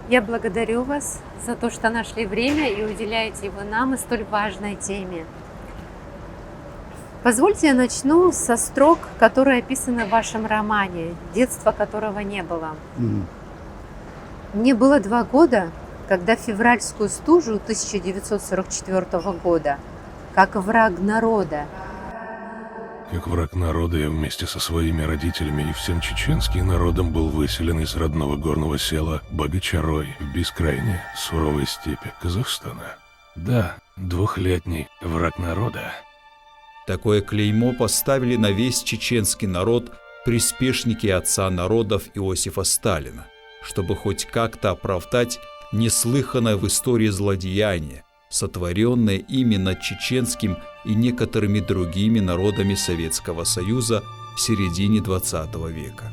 Я благодарю вас за то, что нашли время и уделяете его нам и столь важной теме. Позвольте я начну со строк, которые описаны в вашем романе «Детство которого не было». Мгм. Мне было 2 года, когда в февральскую стужу 1944 года, как враг народа, Как враг народа, я вместе со своими родителями и всем чеченским народом был выселен из родного горного села Богочарой в бескрайней суровой степи Казахстана. Да, 2-летний враг народа. Такое клеймо поставили на весь чеченский народ приспешники отца народов Иосифа Сталина, чтобы хоть как-то оправдать неслыханное в истории злодеяние, сотворенное ими над чеченским и некоторыми другими народами Советского Союза в середине XX века.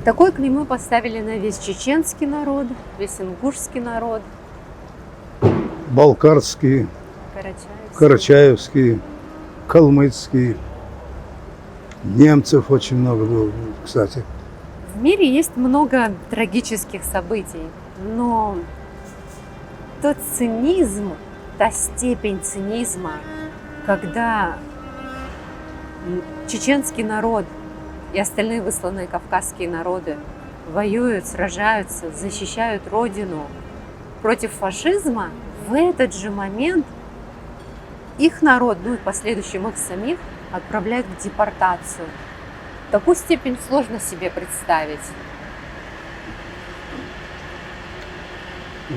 Такое клеймо поставили на весь чеченский народ, весь ингушский народ, Балкарские, карачаевский. карачаевские, калмыцкие. Немцев очень много было, кстати. В мире есть много трагических событий, но тот цинизм, та степень цинизма, когда чеченский народ и остальные высланные кавказские народы воюют, сражаются, защищают родину против фашизма, в этот же момент их народ, ну и в последующем их самих, отправляют в депортацию. Такую степень сложно себе представить.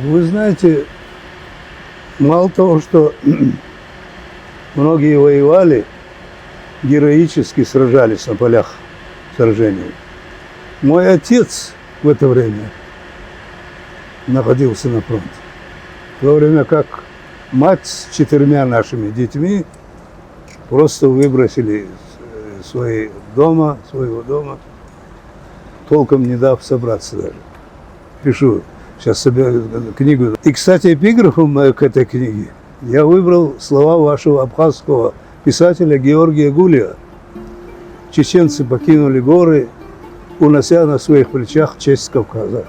Вы знаете, мало того, что многие воевали, героически сражались на полях сражений. Мой отец в это время находился на фронте. В то время как мать с 4 нашими детьми просто выбросили своего дома, толком не дав собраться даже. Пишу сейчас себе книгу. И, кстати, эпиграфом к этой книге я выбрал слова вашего абхазского писателя Георгия Гулия. Чеченцы покинули горы, унося на своих плечах честь Кавказа.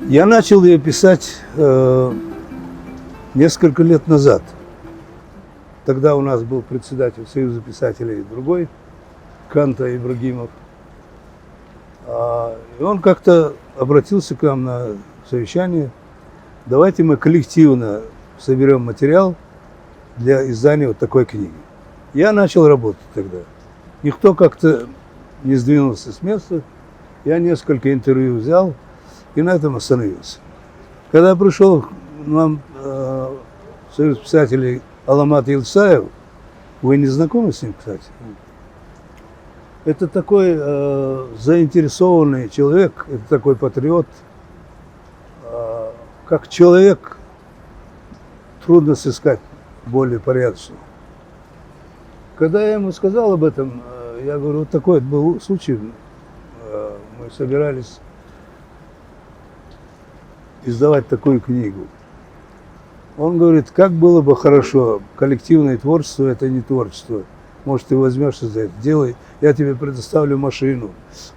Я начал ее писать несколько лет назад. Тогда у нас был председатель Союза писателей другой, Канта Ибрагимов. И он как-то обратился к нам на совещание. Давайте мы коллективно соберем материал для издания вот такой книги. Я начал работать тогда. Никто как-то не сдвинулся с места. Я несколько интервью взял и на этом остановился. Когда пришел к нам Союз писателей Аламат Илсаев, вы не знакомы с ним, кстати? Это такой заинтересованный человек, это такой патриот. Как человек трудно сыскать более порядочного. Когда я ему сказал об этом, я говорю, вот такой был случай. Мы собирались издавать такую книгу. Он говорит, как было бы хорошо, коллективное творчество – это не творчество. Может, ты возьмешься за это, делай, я тебе предоставлю машину,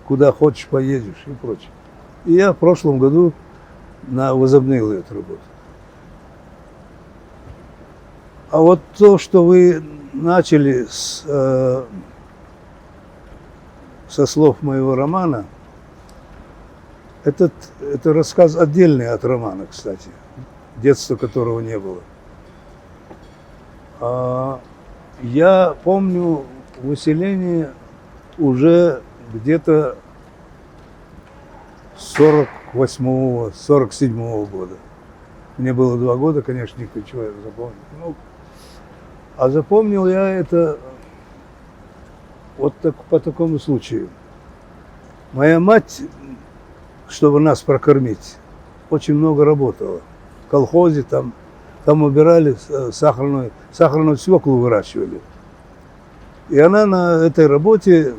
куда хочешь поедешь и прочее. И я в прошлом году возобновил эту работу. А вот то, что вы начали со слов моего романа, это рассказ отдельный от романа, кстати, детства которого не было. Я помню выселение уже где-то 40 48-го, 47-го года. Мне было 2 года, конечно, ничего я запомнил. Ну, а запомнил я это вот так, по такому случаю. Моя мать, чтобы нас прокормить, очень много работала. В колхозе там убирали сахарную свеклу выращивали. И она на этой работе,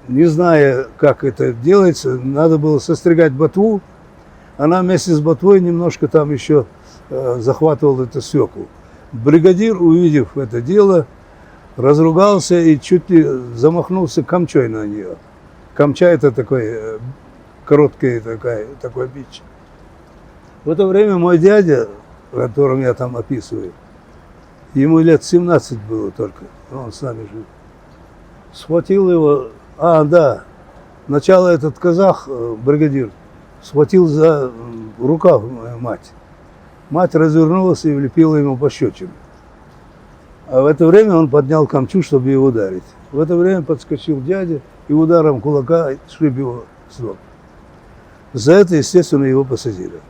не зная, как это делается, надо было состригать ботву. Она вместе с ботвой немножко там еще захватывала эту свеклу. Бригадир, увидев это дело, разругался и чуть ли замахнулся камчой на нее. Камча — это такой короткий такой бич. В это время мой дядя, которого я там описываю, ему лет 17 было только, он с нами жил, схватил его, сначала этот казах, бригадир, схватил за рукав мою мать. Мать развернулась и влепила ему пощечину. А в это время он поднял камчу, чтобы его ударить. В это время подскочил дядя и ударом кулака сшиб его с ног. За это, естественно, его посадили.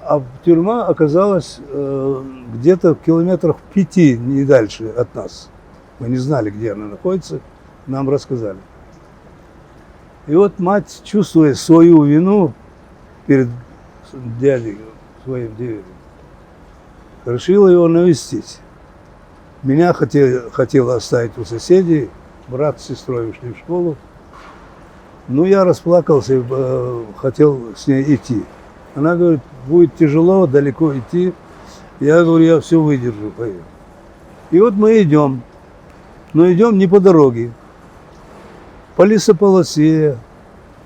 А тюрьма оказалась где-то в километрах 5, не дальше от нас. Мы не знали, где она находится, нам рассказали. И вот мать, чувствуя свою вину перед дядей, своим деверем, решила его навестить. Меня хотела оставить у соседей, брат с сестрой ушли в школу. Ну, я расплакался и хотел с ней идти. Она говорит, будет тяжело, далеко идти. Я говорю, я все выдержу, поеду. И вот мы идем, но идем не по дороге, по лесополосе,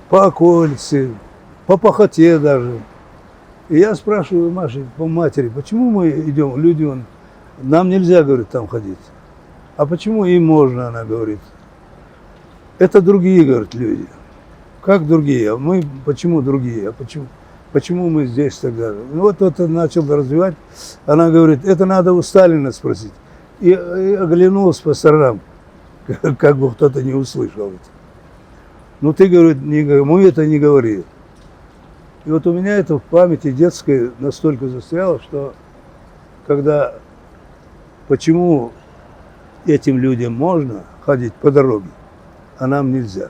по окольце, по пахоте даже. И я спрашиваю по матери, почему мы идем, люди, нам нельзя, говорит, там ходить. А почему им можно, она говорит. Это другие, говорит, люди. Как другие? А мы почему другие? А почему мы здесь тогда? Ну вот это начал развивать. Она говорит, это надо у Сталина спросить. И оглянулась по сторонам, как бы кто-то не услышал это. Ну ты, говорит, мы это не говорили. И вот у меня это в памяти детской настолько застряло, что почему этим людям можно ходить по дороге, а нам нельзя.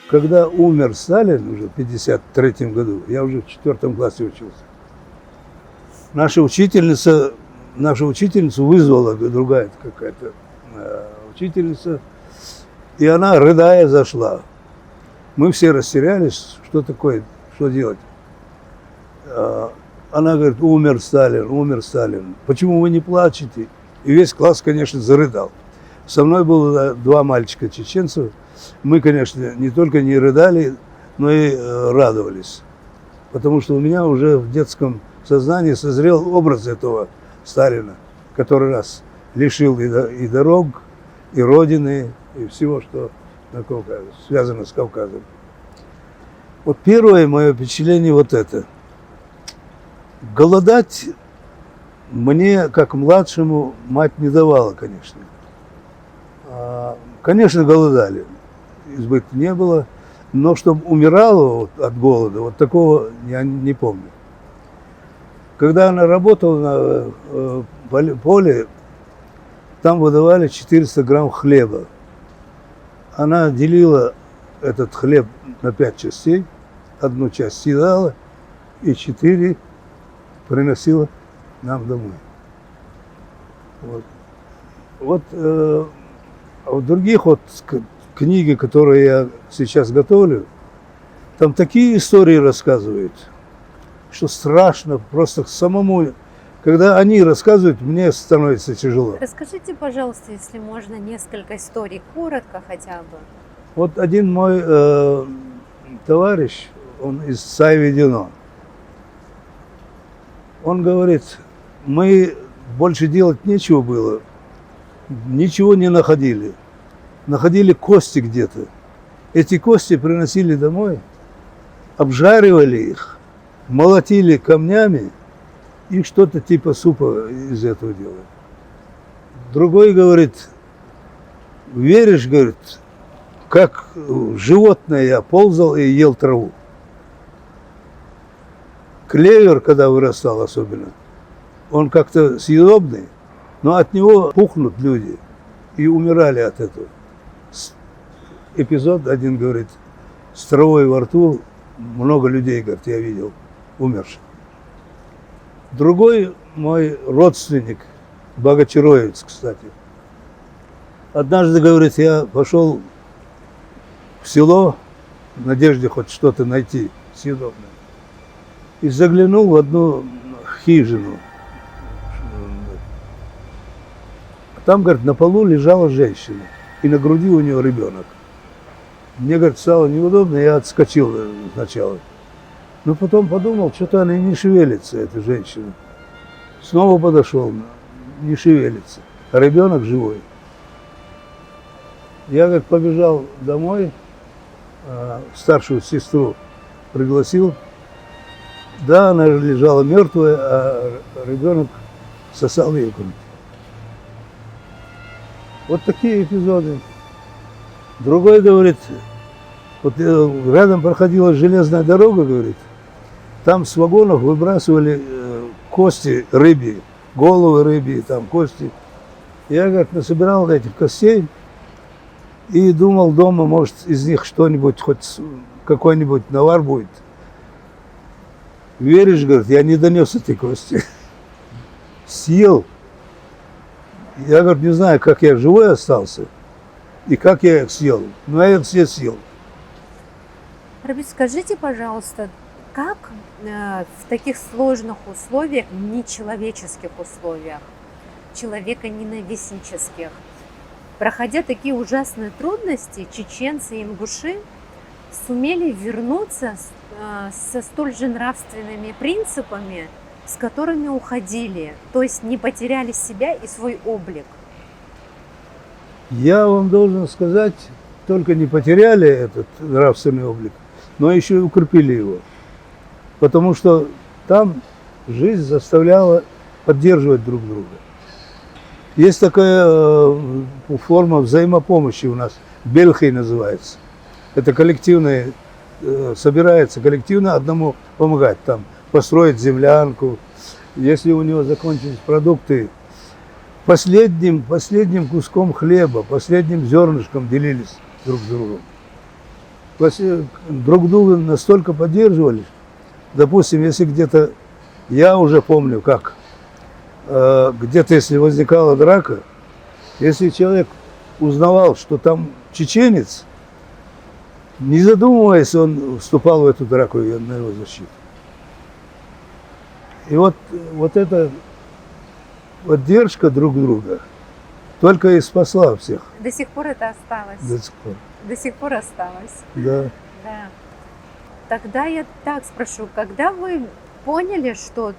Когда умер Сталин уже в 1953 году, я уже в 4 классе учился, нашу учительницу вызвала другая какая-то учительница, и она, рыдая, зашла. Мы все растерялись, что такое, что делать. Она говорит, умер Сталин. Почему вы не плачете? И весь класс, конечно, зарыдал. Со мной было 2 мальчика чеченцев. Мы, конечно, не только не рыдали, но и радовались. Потому что у меня уже в детском сознании созрел образ этого Сталина, который нас лишил и дорог, и родины, и всего, что связано с Кавказом. Вот первое мое впечатление вот это. Голодать мне, как младшему, мать не давала, конечно. Конечно, голодали, избытка не было, но чтобы умирала от голода, вот такого я не помню. Когда она работала на поле, там выдавали 400 грамм хлеба. Она делила этот хлеб на 5 частей, 1 часть съедала и 4 приносила нам домой. Вот, а в других вот книги, которые я сейчас готовлю, там такие истории рассказывают, что страшно просто самому. Когда они рассказывают, мне становится тяжело. Расскажите, пожалуйста, если можно, несколько историй, коротко хотя бы. Вот один мой товарищ, он из Сайведино, он говорит, мы больше делать нечего было, ничего не находили. Находили кости где-то. Эти кости приносили домой, обжаривали их, молотили камнями и что-то типа супа из этого делали. Другой говорит, веришь, говорит, как животное я ползал и ел траву. Клевер, когда вырастал особенно, он как-то съедобный, но от него пухнут люди и умирали от этого. Эпизод один, говорит, с травой во рту, много людей, говорит, я видел, умерших. Другой мой родственник, богачароевец, кстати, однажды, говорит, я пошел в село в надежде хоть что-то найти съедобное. И заглянул в одну хижину. Там, говорит, на полу лежала женщина, и на груди у нее ребенок. Мне, говорит, стало неудобно, я отскочил сначала. Но потом подумал, что-то она не шевелится, эта женщина. Снова подошел, не шевелится, а ребенок живой. Я, говорит, побежал домой, старшую сестру пригласил. Да, она лежала мертвая, а ребенок сосал ее грудь. Вот такие эпизоды. Другой говорит, вот рядом проходила железная дорога, говорит, там с вагонов выбрасывали кости рыбьи, головы рыбьи, там кости. Я, говорит, насобирал этих костей и думал дома, может, из них что-нибудь, хоть какой-нибудь навар будет. Веришь, говорит, я не донес эти кости. Съел. Я, говорит, не знаю, как я живой остался и как я их съел. Но я их все съел. Рабит, скажите, пожалуйста, как в таких сложных условиях, нечеловеческих условиях, человеконенавистнических, проходя такие ужасные трудности, чеченцы и ингуши сумели вернуться со столь же нравственными принципами, с которыми уходили, то есть не потеряли себя и свой облик? Я вам должен сказать, только не потеряли этот нравственный облик, но еще и укрепили его. Потому что там жизнь заставляла поддерживать друг друга. Есть такая форма взаимопомощи у нас, бельхей называется. Это коллективное, собирается коллективно одному помогать, там, построить землянку. Если у него закончились продукты, последним куском хлеба, последним зернышком делились друг с другом. Друг друга настолько поддерживали. Допустим, если где-то, я уже помню, как, где-то, если возникала драка, если человек узнавал, что там чеченец, не задумываясь, он вступал в эту драку и на его защиту. И вот эта поддержка друг друга только и спасла всех. До сих пор это осталось? До сих пор. До сих пор осталось? Да. Да. Тогда я так спрошу, когда вы поняли, что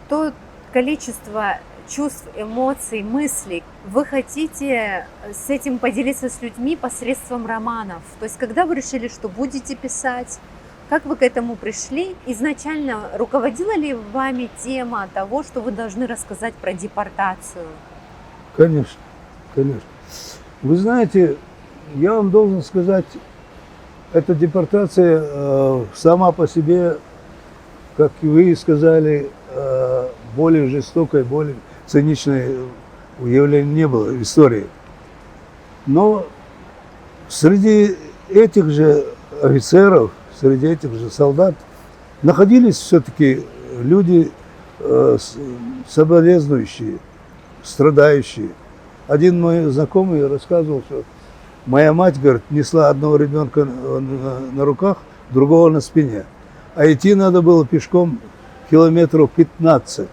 то количество чувств, эмоций, мыслей, вы хотите с этим поделиться с людьми посредством романов? То есть когда вы решили, что будете писать? Как вы к этому пришли? Изначально руководила ли вами тема того, что вы должны рассказать про депортацию? Конечно, конечно. Вы знаете, я вам должен сказать, эта депортация сама по себе, как и вы сказали, более жестокой, более циничной явления не было в истории. Но среди этих же офицеров, среди этих же солдат находились все-таки люди соболезнующие, страдающие. Один мой знакомый рассказывал, что моя мать, говорит, несла одного ребенка на руках, другого на спине. А идти надо было пешком километров 15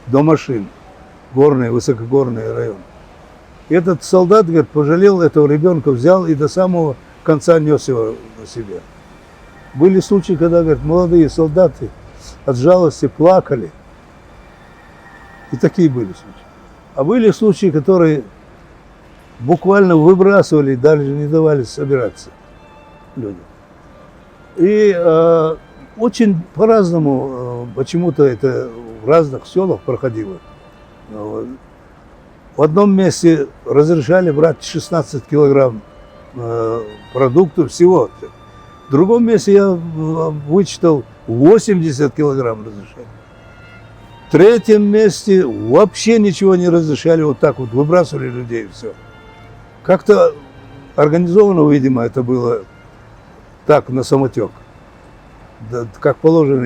до машин. Горный, высокогорный район. И этот солдат, говорит, пожалел этого ребенка, взял и до самого конца нес его на себе. Были случаи, когда, говорит, молодые солдаты от жалости плакали. И такие были случаи. А были случаи, которые буквально выбрасывали, даже не давали собираться людям. И очень по-разному, почему-то это в разных селах проходило. В одном месте разрешали брать 16 килограмм продуктов всего. В другом месте я вычитал 80 килограмм разрешали. В третьем месте вообще ничего не разрешали, вот так вот выбрасывали людей и все. Как-то организовано, видимо, это было так, на самотек. Да, как положено,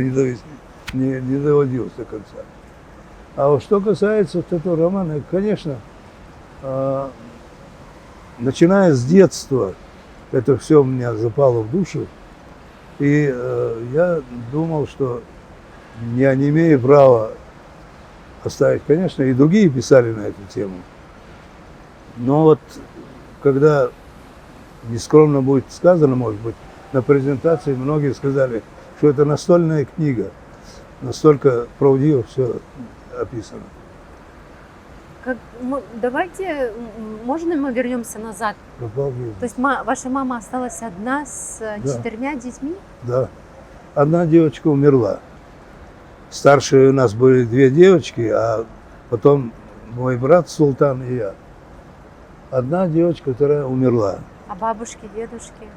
не доводилось до конца. А вот что касается вот этого романа, конечно, начиная с детства, это все у меня запало в душу. И я думал, что я не имею права оставить, конечно, и другие писали на эту тему. Но вот, когда нескромно будет сказано, может быть, на презентации многие сказали, что это настольная книга, настолько правдиво все описано. Давайте, можно мы вернемся назад? Пропал бизнес. То есть ваша мама осталась одна с 4 детьми? Да. Одна девочка умерла. Старшие у нас были 2 девочки, а потом мой брат Султан и я. Одна девочка, которая умерла. А бабушки, дедушки?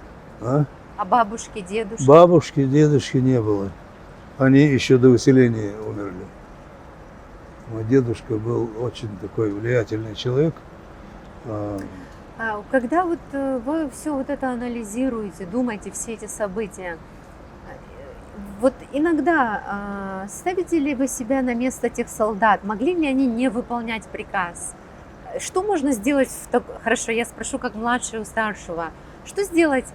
А? А бабушки, дедушки? Бабушки, дедушки не было. Они еще до выселения умерли. Мой дедушка был очень такой влиятельный человек. Когда вот вы все вот это анализируете, думаете все эти события, вот иногда ставите ли вы себя на место тех солдат? Могли ли они не выполнять приказ? Что можно сделать Хорошо, я спрошу как младший у старшего. Что сделать,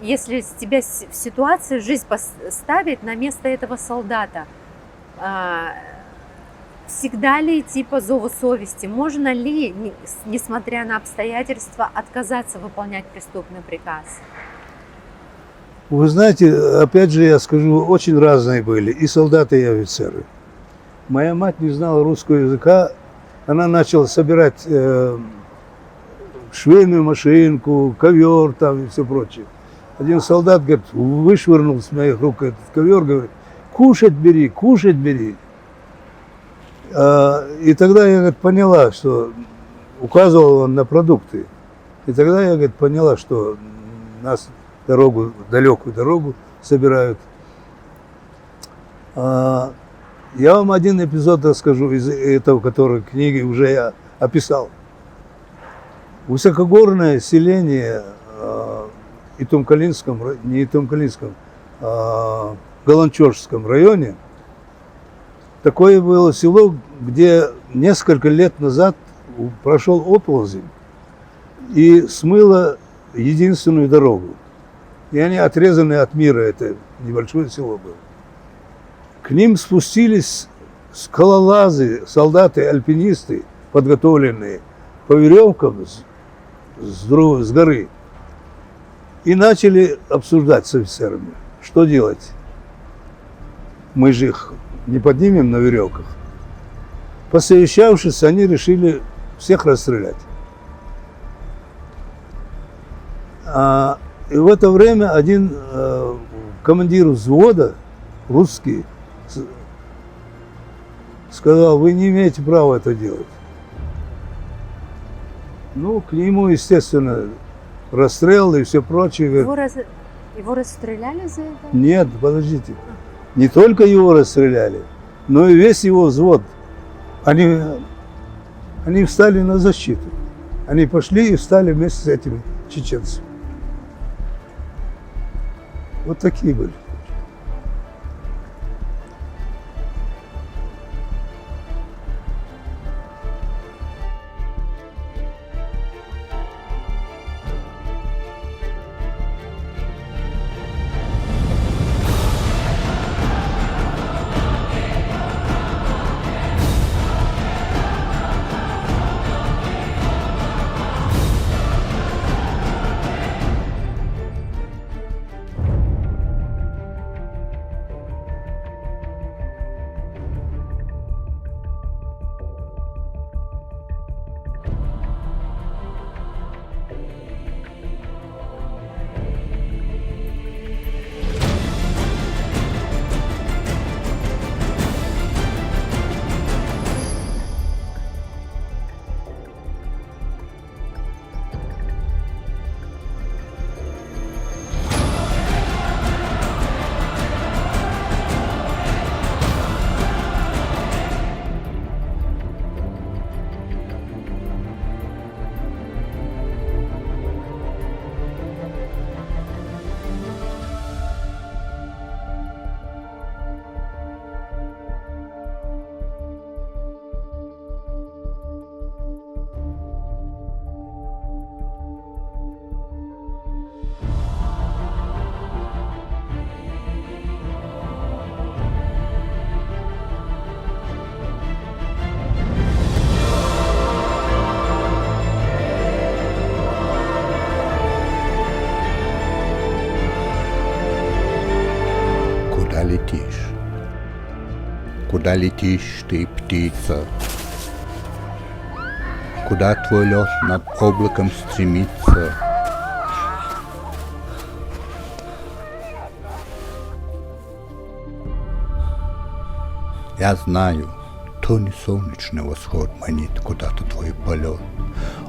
если тебя в ситуации жизнь поставит на место этого солдата? Всегда ли идти по зову совести? Можно ли, несмотря на обстоятельства, отказаться выполнять преступный приказ? Вы знаете, опять же я скажу, очень разные были и солдаты, и офицеры. Моя мать не знала русского языка, она начала собирать швейную машинку, ковер там и все прочее. Один солдат, говорит, вышвырнул с моих рук этот ковер, говорит, кушать бери, кушать бери. И тогда я, говорит, поняла, что указывал он на продукты. И тогда я, говорит, поняла, что нас далекую дорогу собирают. Я вам один эпизод расскажу из этого, который в книге уже я описал. Высокогорное селение в Галанчожском районе. Такое было село, где несколько лет назад прошел оползень и смыло единственную дорогу. И они отрезаны от мира, это небольшое село было. К ним спустились скалолазы, солдаты, альпинисты, подготовленные по веревкам с горы. И начали обсуждать с офицерами, что делать. Мы же их не поднимем на веревках. Посовещавшись, они решили всех расстрелять. И в это время один командир взвода, русский, сказал, вы не имеете права это делать. Ну, к нему, естественно, расстрел и все прочее. Его расстреляли за это? Нет, подождите. Не только его расстреляли, но и весь его взвод. Они встали на защиту. Они пошли и встали вместе с этими чеченцами. Вот такие были. куда летишь. Куда летишь ты, птица? Куда твой лед над облаком стремится? Я знаю, то не солнечный восход манит куда-то твой полет.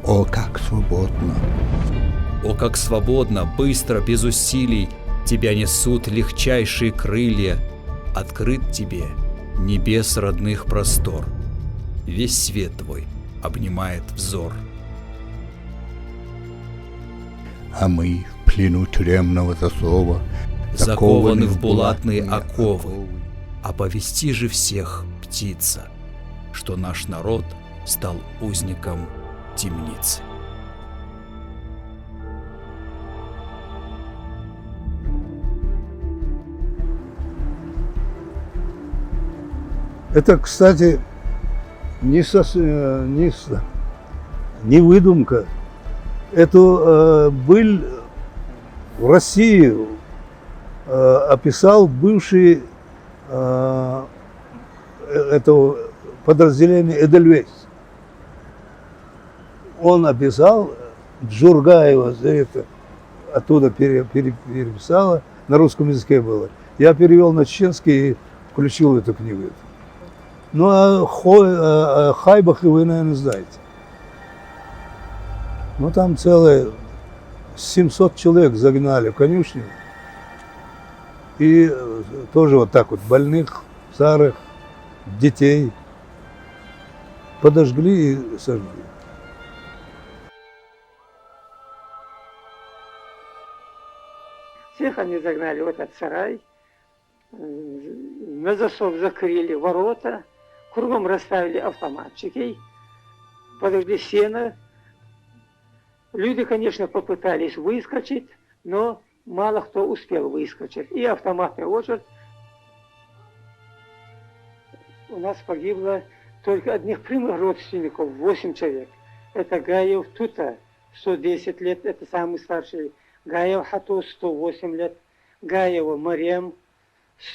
О, как свободно! О, как свободно, быстро, без усилий тебя несут легчайшие крылья. Открыт тебе небес родных простор. Весь свет твой обнимает взор. А мы в плену тюремного засова, Закованы в булатные оковы. Оповести же всех, птица, что наш народ стал узником темницы. Это, кстати, не выдумка. Эту быль в России описал бывший этого подразделения Эдельвейс. Он описал, Джургаева за это оттуда переписала, на русском языке было. Я перевел на чеченский и включил эту книгу. Ну, о Хайбах вы, наверное, знаете. Ну, там целые 700 человек загнали в конюшню. И тоже вот так вот больных, старых, детей подожгли и сожгли. Всех они загнали в этот сарай, на засов закрыли ворота, кругом расставили автоматчики, подожгли сено. Люди, конечно, попытались выскочить, но мало кто успел выскочить. И автоматная очередь. У нас погибло только одних прямых родственников, 8 человек. Это Гаев Тута, 110 лет, это самый старший. Гаев Хату, 108 лет. Гаева Марем,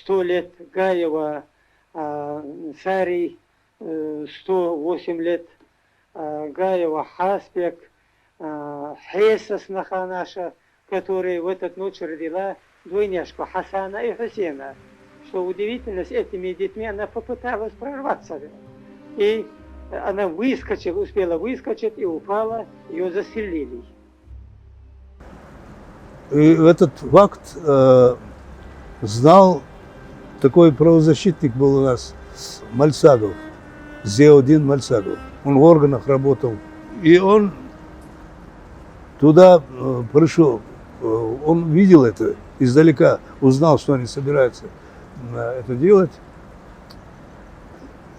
100 лет. Гаева Царий, 108 лет. Гаева Хаспек, Хейса сноха наша, которая в эту ночь родила двойняшку Хасана и Хусейна. Что удивительно, с этими детьми она попыталась прорваться. И она выскочила, успела выскочить и упала, ее застрелили. И этот факт знал такой правозащитник был у нас, Мальсагов, Зиаудин Мальсагов. Он в органах работал. И он туда пришел, он видел это издалека, узнал, что они собираются это делать.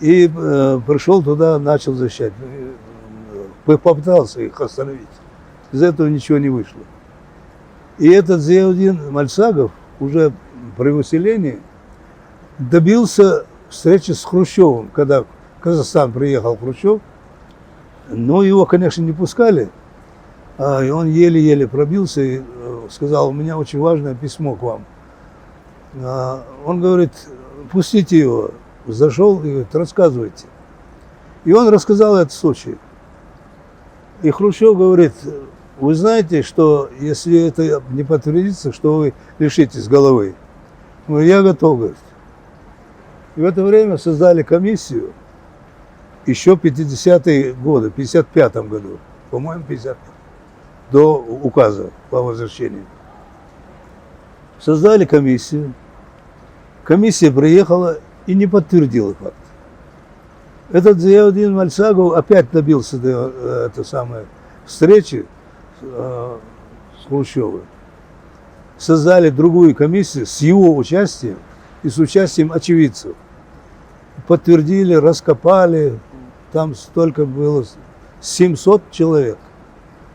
И пришел туда, начал защищать. Попытался их остановить. Из этого ничего не вышло. И этот Зиаудин Мальсагов уже при выселении добился встречи с Хрущевым, когда в Казахстан приехал Хрущев. Но его, конечно, не пускали. И он еле-еле пробился и сказал: у меня очень важное письмо к вам. Он говорит: пустите его. Зашел и говорит: рассказывайте. И он рассказал этот случай. И Хрущев говорит: вы знаете, что если это не подтвердится, что вы лишитесь головы? Он говорит: я готов, говорит. И в это время создали комиссию еще 50-е годы, в 55-м году, по-моему, 55 до указа по возвращению. Создали комиссию. Комиссия приехала и не подтвердила факт. Этот Зиаудин Мальсагов опять добился до этой самой встречи с Хрущевым. Создали другую комиссию с его участием и с участием очевидцев. Подтвердили, раскопали. Там столько было, 700 человек,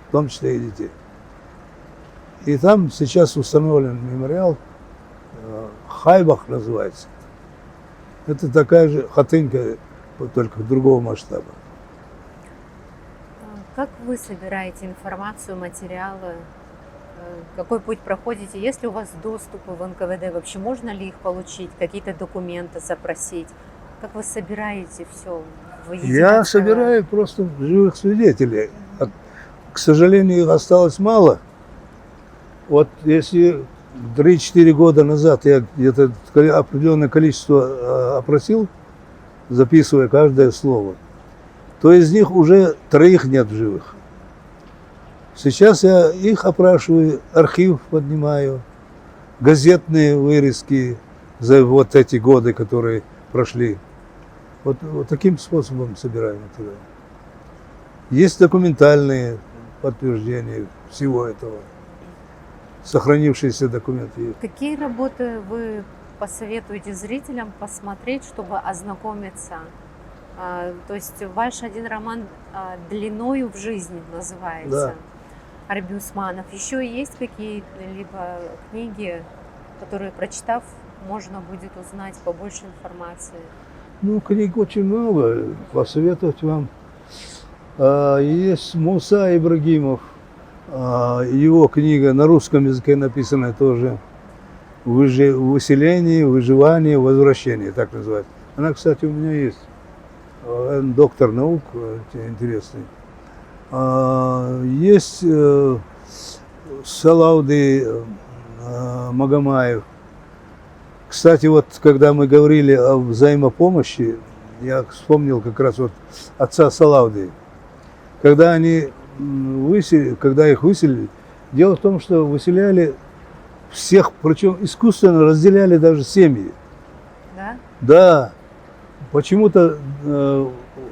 в том числе и детей. И там сейчас установлен мемориал, Хайбах называется. Это такая же хатынка, только другого масштаба. Как вы собираете информацию, материалы? какой путь проходите? Есть ли у вас доступы в НКВД? Вообще можно ли их получить? Какие-то документы запросить? Как вы собираете все в единое Я целое? собираю просто живых свидетелей. К сожалению, их осталось мало. Вот если 3-4 года назад я где-то определенное количество опросил, записывая каждое слово, то из них уже 3 нет в живых. Сейчас я их опрашиваю, архив поднимаю, газетные вырезки за вот эти годы, которые прошли. Вот таким способом собираем материал. Есть документальные подтверждения всего этого. Сохранившиеся документы есть. Какие работы вы посоветуете зрителям посмотреть, чтобы ознакомиться? То есть ваш один роман «Длиною в жизни» называется. Да. Арби Усманов. Еще есть какие-либо книги, которые, прочитав, можно будет узнать побольше информации? Ну, книг очень много. Посоветовать вам. Есть Муса Ибрагимов. Его книга на русском языке написанная тоже. «Выселение, выживание, возвращение», так называется. Она, кстати, у меня есть. Доктор наук, интересный. Есть Салауды Магомаев. Кстати, вот когда мы говорили о взаимопомощи, я вспомнил как раз вот отца Салауды. Когда их выселили, дело в том, что выселяли всех, причем искусственно разделяли даже семьи. Да? Да, почему-то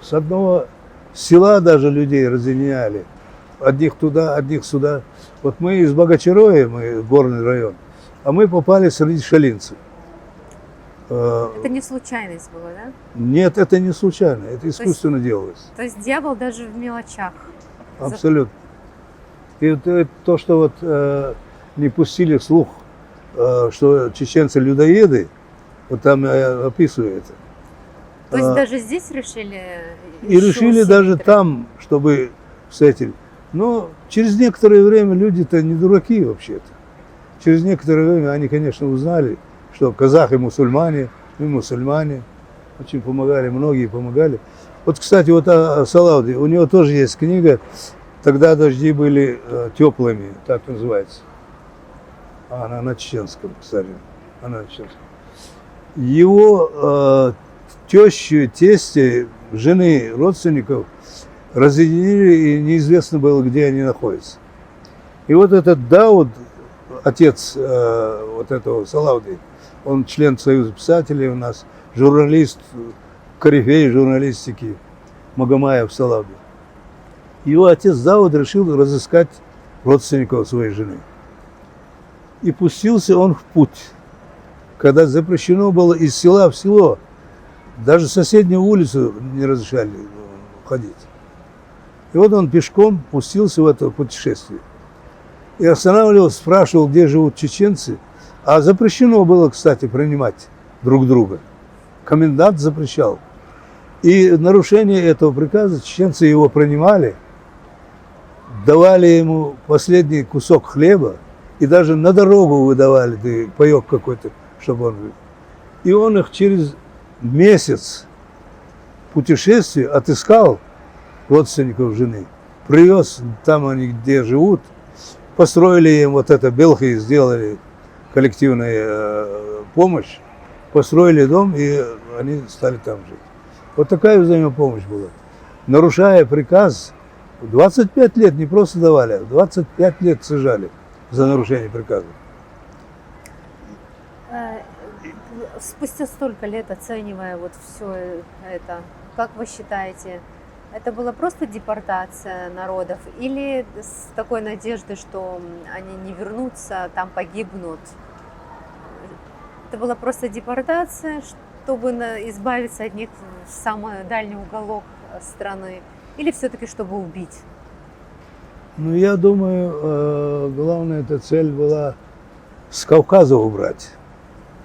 с одного села даже людей разъединяли. Одних туда, одних сюда. Вот мы из Богачароя, мы горный район, а мы попали среди шалинцев. Это не случайность была, да? Нет, это не случайно, это искусственно делалось. То есть дьявол даже в мелочах. Абсолютно. И вот то, что вот не пустили слух, что чеченцы людоеды, вот там я описываю это. То есть даже здесь решили? И решили даже там, чтобы встретили. Но через некоторое время люди-то не дураки вообще-то. Через некоторое время они, конечно, узнали, что казахи мусульмане, мы мусульмане. Очень помогали, многие помогали. Вот, кстати, вот о Салауде, у него тоже есть книга «Тогда дожди были теплыми», так называется. Она на чеченском, кстати. Она на чеченском. Его тещу, тестя, жены, родственников разъединили, и неизвестно было, где они находятся. И вот этот Дауд, отец вот этого Салауды, он член Союза писателей у нас, журналист, корифей журналистики, Магомаев Салауды. Его отец Дауд решил разыскать родственников своей жены. И пустился он в путь, когда запрещено было из села в село. Даже соседнюю улицу не разрешали ходить. И вот он пешком пустился в это путешествие. И останавливался, спрашивал, где живут чеченцы. А запрещено было, кстати, принимать друг друга. Комендант запрещал. И в нарушение этого приказа чеченцы его принимали, давали ему последний кусок хлеба и даже на дорогу выдавали паёк какой-то, чтобы он жил. И он их через месяц путешествия отыскал родственников жены, привез там они, где живут, построили им вот это, белхи сделали коллективную помощь, построили дом, и они стали там жить. Вот такая взаимопомощь была. Нарушая приказ, 25 лет не просто давали, а 25 лет сажали за нарушение приказа. Спустя столько лет, оценивая вот все это, как вы считаете, это была просто депортация народов или с такой надеждой, что они не вернутся, там погибнут? Это была просто депортация, чтобы избавиться от них в самый дальний уголок страны, или все-таки чтобы убить? Ну, я думаю, главная эта цель была с Кавказа убрать.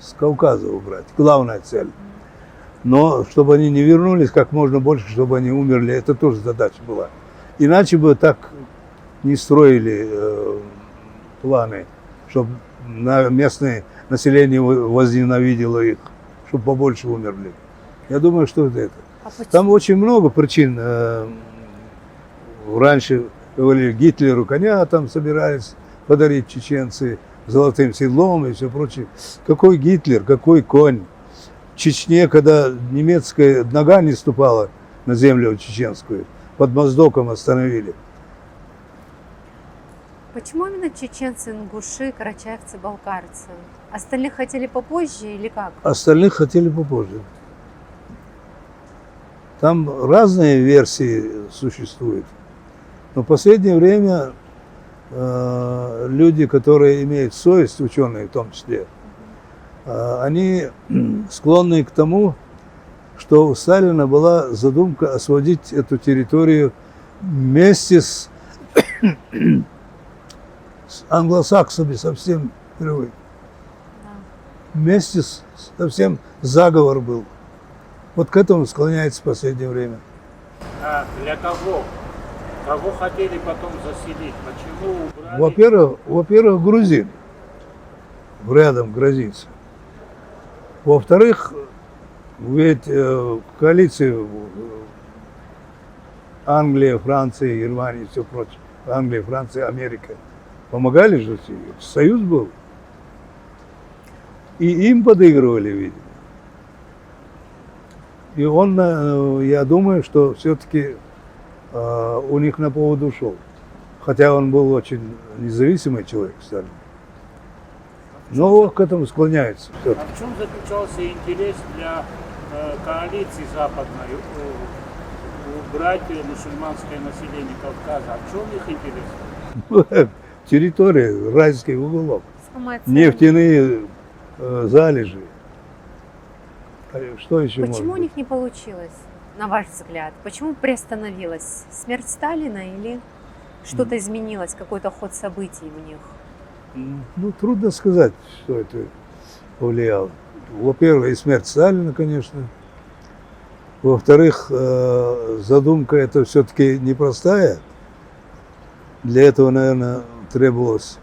С Кавказа убрать. Главная цель. Но чтобы они не вернулись как можно больше, чтобы они умерли, это тоже задача была. Иначе бы так не строили планы, чтобы местное население возненавидело их, чтобы побольше умерли. Я думаю, что это. А почему? Там очень много причин. Раньше говорили, Гитлеру коня там собирались подарить чеченцы золотым седлом и все прочее. Какой Гитлер, какой конь? В Чечне, когда немецкая нога не ступала на землю чеченскую, под Моздоком остановили. Почему именно чеченцы, ингуши, карачаевцы, балкарцы? Остальных хотели попозже или как? Остальных хотели попозже. Там разные версии существуют. Но в последнее время люди, которые имеют совесть, ученые в том числе, они склонны к тому, что у Сталина была задумка освободить эту территорию вместе с англосаксами совсем впервые. Вместе совсем заговор был. Вот к этому склоняется в последнее время. А для кого? Кого хотели потом заселить? Почему убрали? Во-первых, грузин. Рядом грозится. Во-вторых, ведь коалиции Англия, Франция, Германия и все прочее. Англия, Франция, Америка. Помогали же все. Союз был. И им подыгрывали, видимо. И он, я думаю, что все-таки у них на поводу шел. Хотя он был очень независимый человек, Сталин. Но к этому склоняется. А в чем заключался интерес для коалиции западной убрать мусульманское население Кавказа? А в чем их интерес? Территория, райский уголок. Самая цель. Нефтяные залежи. Что еще Почему у может них не получилось, на ваш взгляд? Почему приостановилась? Смерть Сталина или что-то изменилось, какой-то ход событий в них? быть? Ну, трудно сказать, что это повлияло. Во-первых, и смерть Сталина, конечно. Во-вторых, задумка эта все-таки непростая. Для этого, наверное, требовалось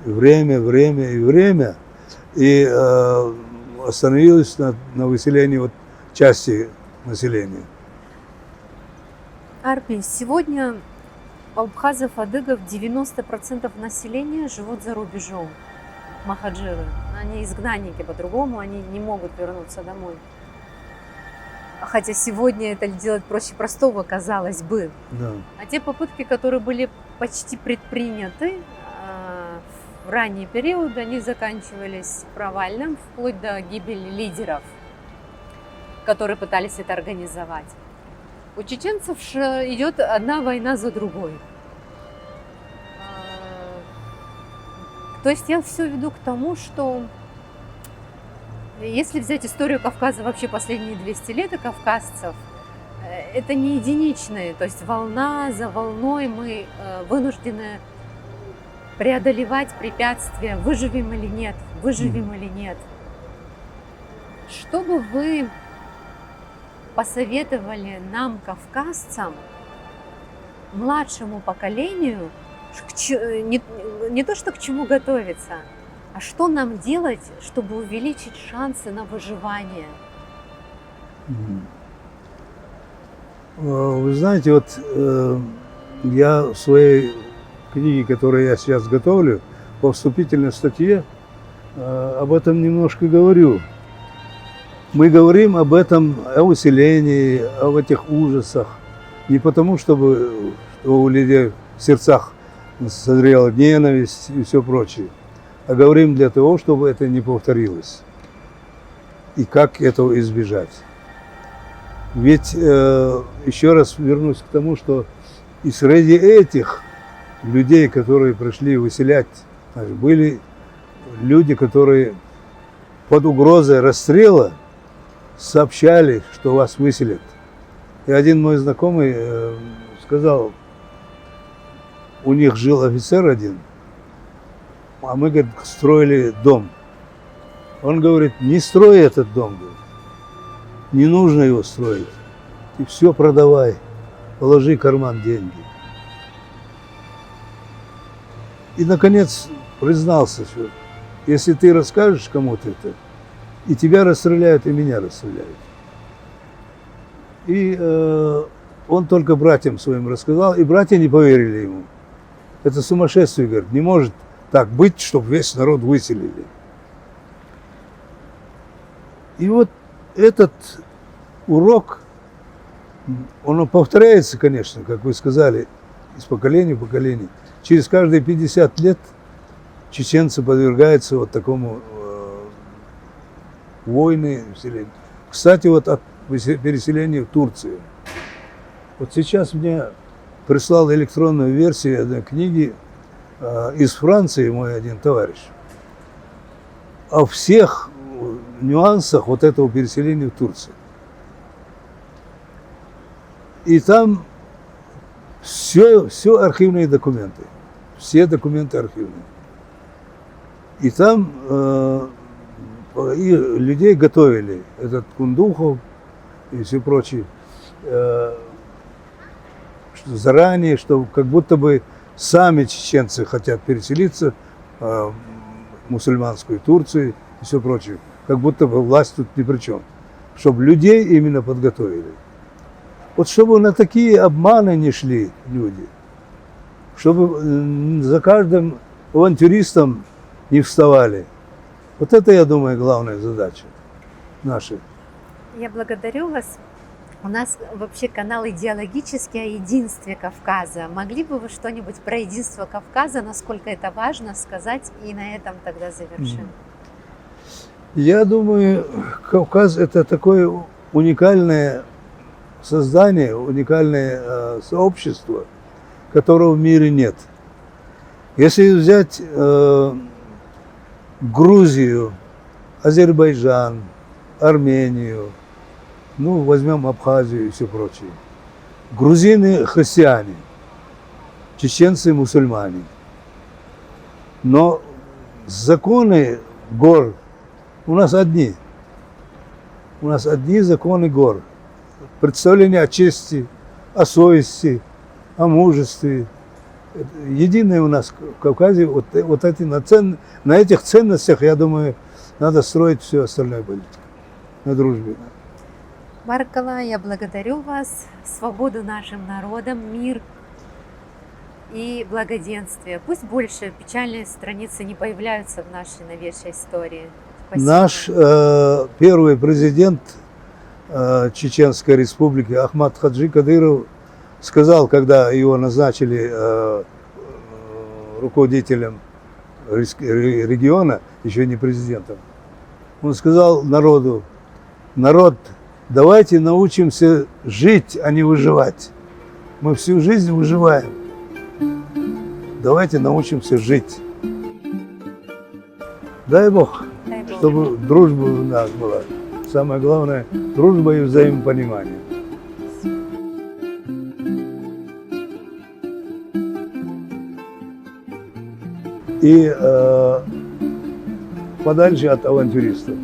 время. И остановилась на выселении вот части населения. Арпий, сегодня у абхазов, адыгов 90% населения живут за рубежом. Махаджиры. Они изгнанники, по-другому они не могут вернуться домой. Хотя сегодня это делать проще простого, казалось бы. Да. А те попытки, которые были почти предприняты в ранние периоды, они заканчивались провальным, вплоть до гибели лидеров, которые пытались это организовать. У чеченцев идет одна война за другой. То есть я все веду к тому, что если взять историю Кавказа вообще последние 200 лет и кавказцев, это не единичные, то есть волна за волной мы вынуждены преодолевать препятствия, выживем или нет. Что бы вы посоветовали нам, кавказцам, младшему поколению, не то что к чему готовиться, а что нам делать, чтобы увеличить шансы на выживание? Вы знаете, вот я в своей книге, которую я сейчас готовлю, по вступительной статье, об этом немножко говорю. Мы говорим об этом, о выселении, об этих ужасах, не потому, чтобы у людей в сердцах созрела ненависть и все прочее, а говорим для того, чтобы это не повторилось. И как этого избежать. Ведь, еще раз вернусь к тому, что и среди этих людей, которые пришли выселять, были люди, которые под угрозой расстрела сообщали, что вас выселят. И один мой знакомый сказал, у них жил офицер один, а мы, говорит, строили дом. Он говорит, не строй этот дом, говорит. Не нужно его строить. Ты все продавай, положи в карман деньги. И, наконец, признался, что если ты расскажешь кому-то это, и тебя расстреляют, и меня расстреляют. И он только братьям своим рассказал, и братья не поверили ему. Это сумасшествие, говорит, не может так быть, чтобы весь народ выселили. И вот этот урок, он повторяется, конечно, как вы сказали, из поколения в поколение. Через каждые 50 лет чеченцы подвергаются вот такому войны. Кстати, вот от переселения в Турцию. Вот сейчас мне прислал электронную версию одной книги из Франции мой один товарищ. О всех нюансах вот этого переселения в Турцию. И там все архивные документы. Все документы архивные. И там и людей готовили. Этот Кундухов и все прочее. Заранее, что как будто бы сами чеченцы хотят переселиться в мусульманскую Турцию и все прочее. Как будто бы власть тут ни при чем. Чтобы людей именно подготовили. Вот чтобы на такие обманы не шли люди. Чтобы за каждым авантюристом не вставали. Вот это, я думаю, главная задача наша. Я благодарю вас. У нас вообще канал идеологический о единстве Кавказа. Могли бы вы что-нибудь про единство Кавказа, насколько это важно, сказать, и на этом тогда завершим? Я думаю, Кавказ – это такое уникальное создание, уникальное сообщество, которого в мире нет. Если взять Грузию, Азербайджан, Армению, ну, возьмем Абхазию и все прочее. Грузины – христиане, чеченцы – мусульмане. Но законы гор у нас одни. У нас одни законы гор. Представление о чести, о совести, о мужестве. Единое у нас в Кавказе, вот эти, на этих ценностях, я думаю, надо строить всю остальную политику. На дружбе. Баракалла, я благодарю вас. Свободу нашим народам, мир и благоденствие. Пусть больше печальные страницы не появляются в нашей новейшей истории. Спасибо. Наш первый президент Чеченской республики Ахмад Хаджи Кадыров сказал, когда его назначили руководителем региона, еще не президентом, он сказал народу: народ, давайте научимся жить, а не выживать. Мы всю жизнь выживаем. Давайте научимся жить. Дай Бог, чтобы дружба у нас была. Самое главное, дружба и взаимопонимание. И подальше от авантюристов.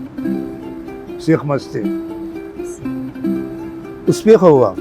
Всех мастей. Успехов вам!